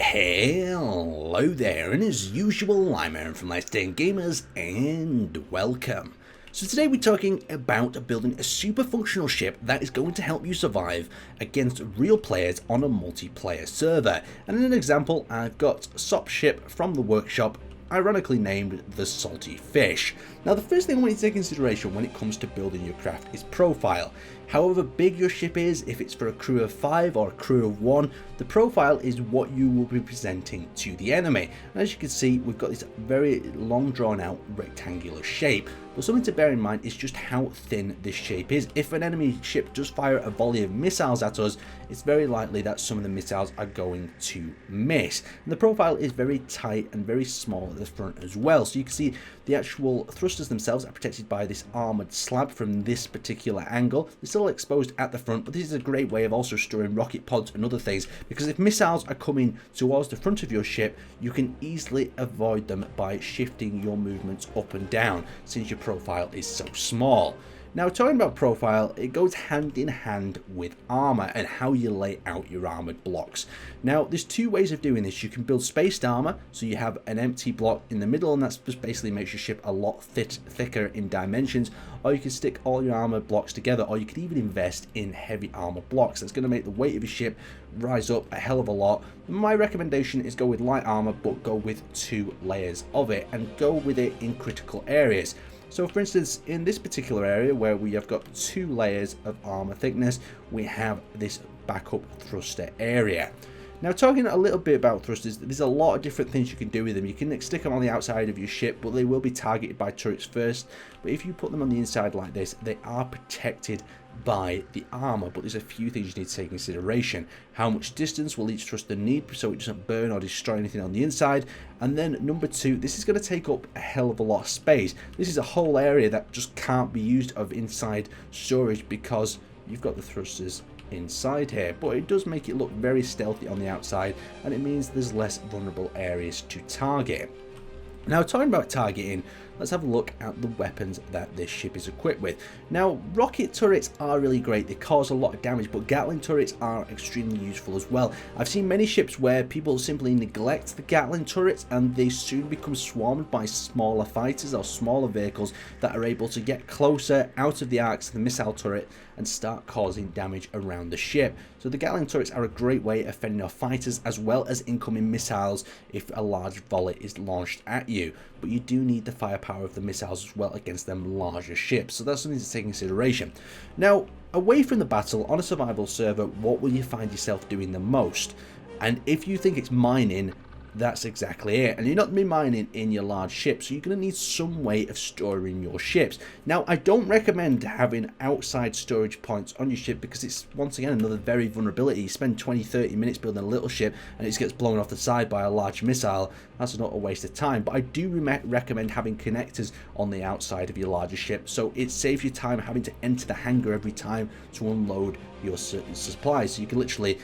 Hello there, and as usual, I'm Aaron from Let's Day Gamers, and welcome. So today we're talking about building a super functional ship that is going to help you survive against real players on a multiplayer server. And in an example, I've got SOP ship from the workshop, ironically named the Salty Fish. Now the first thing I want you to take into consideration when it comes to building your craft is profile. However big your ship is, if it's for a crew of 5 or a crew of 1, the profile is what you will be presenting to the enemy. And as you can see, we've got this very long drawn out rectangular shape. But something to bear in mind is just how thin this shape is. If an enemy ship does fire a volley of missiles at us, it's very likely that some of the missiles are going to miss. And the profile is very tight and very small at the front as well. So you can see the actual thrusters themselves are protected by this armoured slab from this particular angle. They're still exposed at the front, but this is a great way of also storing rocket pods and other things, because if missiles are coming towards the front of your ship, you can easily avoid them by shifting your movements up and down, since your profile is so small. Now, talking about profile, it goes hand in hand with armor and how you lay out your armored blocks. Now, there's two ways of doing this. You can build spaced armor, so you have an empty block in the middle, and that just basically makes your ship a lot thicker in dimensions. Or you can stick all your armor blocks together, or you could even invest in heavy armor blocks. That's going to make the weight of your ship rise up a hell of a lot. My recommendation is go with light armor, but go with 2 layers of it, and go with it in critical areas. So for instance, in this particular area where we have got 2 layers of armor thickness, we have this backup thruster area. Now, talking a little bit about thrusters, there's a lot of different things you can do with them. You can stick them on the outside of your ship, but they will be targeted by turrets first. But if you put them on the inside like this, they are protected by the armor. But there's a few things you need to take into consideration. How much distance will each thruster need so it doesn't burn or destroy anything on the inside? And then number 2, this is going to take up a hell of a lot of space. This is a whole area that just can't be used of inside storage because you've got the thrusters inside here, but it does make it look very stealthy on the outside, and it means there's less vulnerable areas to target. Now, talking about targeting, let's have a look at the weapons that this ship is equipped with. Now, rocket turrets are really great. They cause a lot of damage, but Gatling turrets are extremely useful as well. I've seen many ships where people simply neglect the Gatling turrets, and they soon become swarmed by smaller fighters or smaller vehicles that are able to get closer out of the arcs of the missile turret and start causing damage around the ship. So the Gatling turrets are a great way of fending off fighters as well as incoming missiles if a large volley is launched at you. But you do need the firepower of the missiles as well against them larger ships, so that's something to take into consideration. Now, away from the battle, on a survival server, what will you find yourself doing the most? And if you think it's mining, that's exactly it. And you're not going to be mining in your large ship, so you're going to need some way of storing your ships. Now, I don't recommend having outside storage points on your ship because it's, once again, another very vulnerability. You spend 20-30 minutes building a little ship and it gets blown off the side by a large missile. That's not a waste of time. But I do recommend having connectors on the outside of your larger ship, so it saves you time having to enter the hangar every time to unload your supplies. So you can literally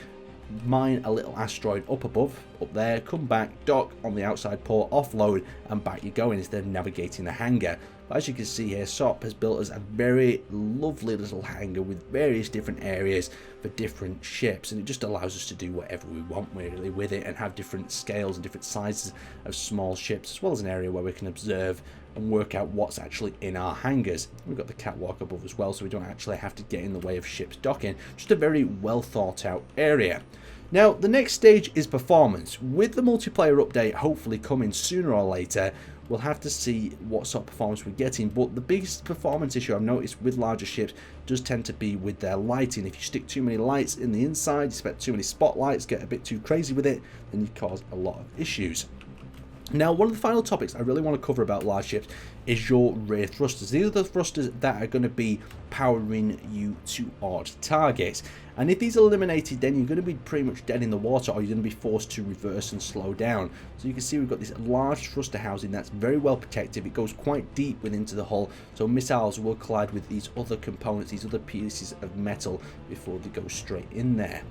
mine a little asteroid up above, up there, come back, dock on the outside port, offload, and back you go instead of navigating the hangar. But as you can see here, SOP has built us a very lovely little hangar with various different areas for different ships, and it just allows us to do whatever we want really with it and have different scales and different sizes of small ships, as well as an area where we can observe and work out what's actually in our hangars. We've got the catwalk above as well, so we don't actually have to get in the way of ships docking. Just a very well thought out area. Now, the next stage is performance. With the multiplayer update hopefully coming sooner or later, we'll have to see what sort of performance we're getting, but the biggest performance issue I've noticed with larger ships does tend to be with their lighting. If you stick too many lights in the inside, you spec too many spotlights, get a bit too crazy with it, then you cause a lot of issues. Now, one of the final topics I really want to cover about large ships is your rear thrusters. These are the thrusters that are going to be powering you toward targets. And if these are eliminated, then you're going to be pretty much dead in the water, or you're going to be forced to reverse and slow down. So you can see we've got this large thruster housing that's very well protected. It goes quite deep into the hull, so missiles will collide with these other components, these other pieces of metal before they go straight in there.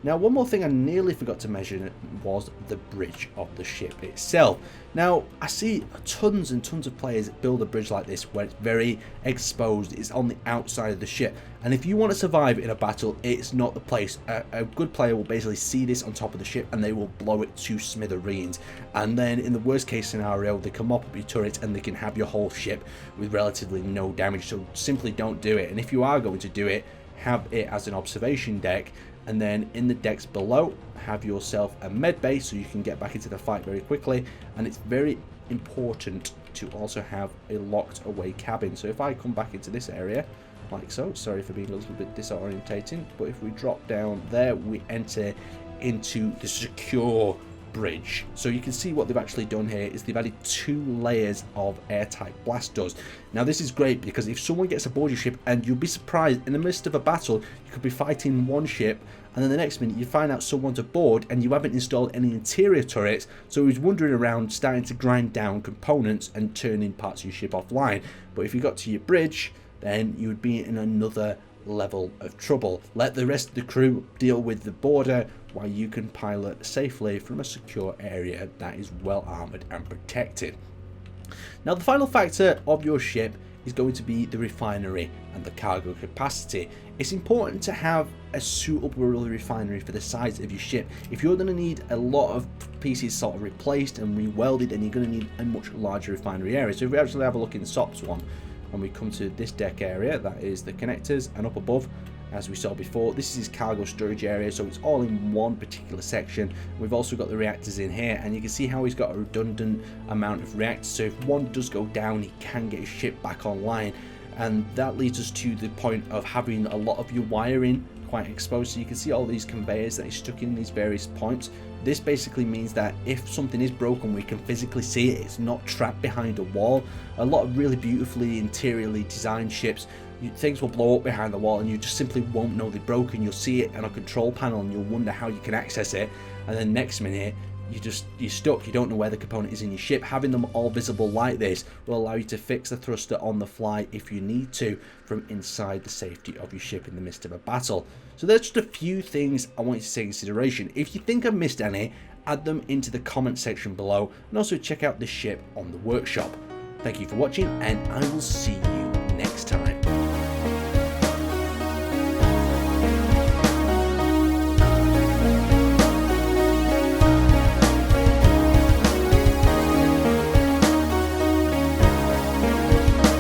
Now, one more thing I nearly forgot to mention was the bridge of the ship itself. Now, I see tons and tons of players build a bridge like this where it's very exposed, it's on the outside of the ship, and if you want to survive in a battle, it's not the place. A good player will basically see this on top of the ship and they will blow it to smithereens, and then in the worst case scenario, they can mop up your turret and they can have your whole ship with relatively no damage. So simply don't do it, and if you are going to do it, have it as an observation deck, and then in the decks below have yourself a med bay so you can get back into the fight very quickly. And it's very important to also have a locked away cabin. So if I come back into this area like so, sorry for being a little bit disorientating, but if we drop down there, we enter into the secure bridge. So you can see what they've actually done here is they've added 2 layers of airtight blast doors. Now this is great because if someone gets aboard your ship, and you'll be surprised, in the midst of a battle you could be fighting one ship and then the next minute you find out someone's aboard and you haven't installed any interior turrets, so he's wandering around starting to grind down components and turning parts of your ship offline. But if you got to your bridge, then you would be in another level of trouble. Let the rest of the crew deal with the border while you can pilot safely from a secure area that is well armored and protected. Now, the final factor of your ship is going to be the refinery and the cargo capacity. It's important to have a suitable refinery for the size of your ship. If you're going to need a lot of pieces sort of replaced and rewelded, then you're going to need a much larger refinery area. So if we actually have a look in the SOPs one, and we come to this deck area, that is the connectors, and up above, as we saw before, this is his cargo storage area, so it's all in one particular section. We've also got the reactors in here, and you can see how he's got a redundant amount of reactors, so if one does go down, he can get his ship back online. And that leads us to the point of having a lot of your wiring quite exposed. So you can see all these conveyors that he's stuck in these various points. This basically means that if something is broken, we can physically see it. It's not trapped behind a wall. A lot of really beautifully interiorly designed ships, things will blow up behind the wall and you just simply won't know they're broken. You'll see it on a control panel and you'll wonder how you can access it, and then next minute you're stuck. You don't know where the component is in your ship. Having them all visible like this will allow you to fix the thruster on the fly if you need to from inside the safety of your ship in the midst of a battle. So there's just a few things I want you to take into consideration. If you think I've missed any, add them into the comment section below, and also check out the ship on the workshop. Thank you for watching, and I will see you